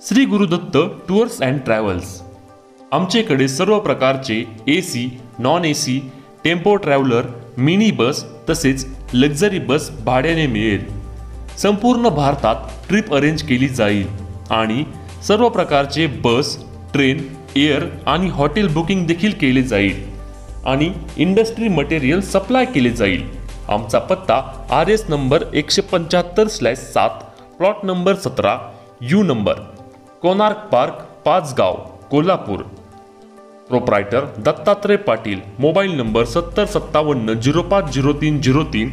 Shri Gurudatt tours and travels. आमच्याकडे सर्व प्रकारचे AC, non AC, tempo traveller, mini bus तसेच लक्झरी बस भाड्याने मिळेल। संपूर्ण भारतात ट्रिप अरेंज केली जाईल आणि सर्व प्रकारचे बस, ट्रेन, एअर आणि हॉटेल बुकिंग देखील केले जाईल आणि इंडस्ट्री मटेरियल सप्लाय केले जाईल। आमचा पत्ता RS number 175/7, plot number 17, U number, Konark park, Pachgaon, Kolhapur. Proprietor Dattatray Patil. Mobile number 7057050303,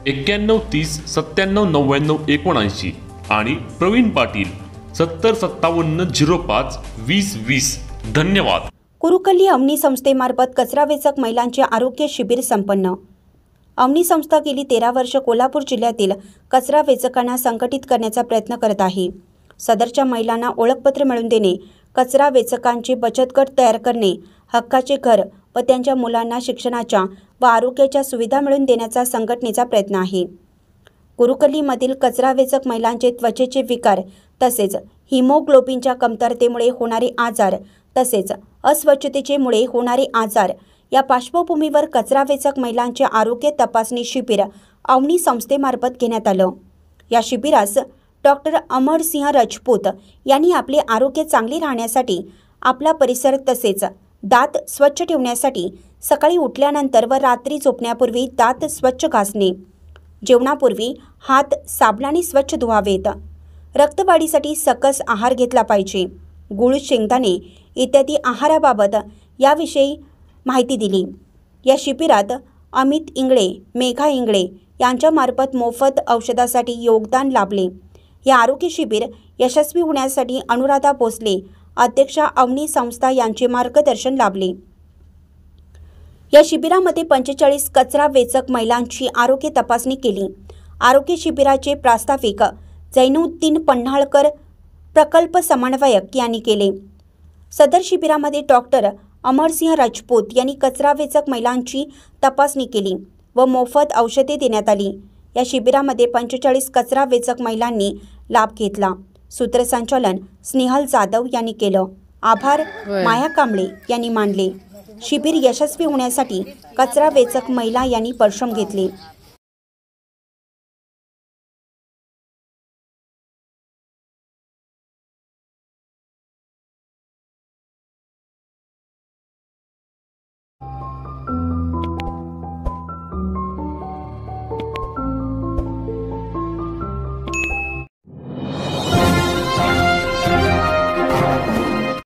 9130979979 आणि प्रवीण पाटील 7057052020। धन्यवाद। कुरुकल्ली अवनी संस्थेमार्फत कचरा वेचक महिलांचे आरोग्य शिबिर संपन्न। अवनी संस्था गेली 13 वर्ष कोल्हापूर जिल्ह्यातील कचरा वेचकांना संघटित करण्याचा प्रयत्न करत आहे। सदरच्या महिलांना ओळखपत्र मिळवून देणे, कचरा वेचकांचे बचत गट तयार करणे, हक्काचे घर व त्यांच्या मुलांना शिक्षणाच्या व आरोग्याच्या सुविधा मिळवून देण्याचा संघटनेचा प्रयत्न आहे। कुरुकल्लीमधील कचरा वेचक महिलांचे त्वचेचे विकार तसेच हिमोग्लोबिनच्या कमतरतेमुळे होणारे आजार तसेच अस्वच्छतेमुळे होणारे आजार या पार्श्वभूमीवर कचरा वेचक महिलांचे आरोग्य तपासणी शिबिर अवनी संस्थेमार्फत घेण्यात आलं। या शिबिरास डॉक्टर अमरसिंह राजपूत यांनी आपले आरोग्य चांगले राहण्यासाठी, आपला परिसर तसेच दात स्वच्छ ठेवण्यासाठी सकाळी उठल्यानंतर व रात्री झोपण्यापूर्वी दात स्वच्छ घासणे, जेवणापूर्वी हात साबणाने स्वच्छ धुवावेत, रक्तवाढीसाठी सकस आहार घेतला पाहिजे, गूळ, शेंगदाणे इत्यादी आहाराबाबत याविषयी माहिती दिली। या शिबिरात अमित इंगळे, मेघा इंगळे यांच्यामार्फत मोफत औषधासाठी योगदान लाभले। हे आरोग्य शिबिर यशस्वी होण्यासाठी अनुराधा भोसले, अध्यक्षा अवनी संस्था यांचे मार्गदर्शन लाभले। या शिबिरामध्ये 45 कचरा वेचक महिलांची आरोग्य तपासणी केली। आरोग्य शिबिराचे प्रास्ताविक जैनुद्दीन पन्हाळकर, प्रकल्प समन्वयक यांनी केले। सदर शिबिरामध्ये डॉक्टर अमरसिंह राजपूत यांनी कचरा वेचक महिलांची तपासणी केली व मोफत औषधे देण्यात आली। या शिबिरामध्ये 45 कचरा वेचक महिलांनी लाभ घेतला। सूत्रसंचालन स्नेहल जाधव यांनी केलं। आभार माया कांबळे यांनी मानले। शिबिर यशस्वी होण्यासाठी कचरा वेचक महिला यांनी परिश्रम घेतले।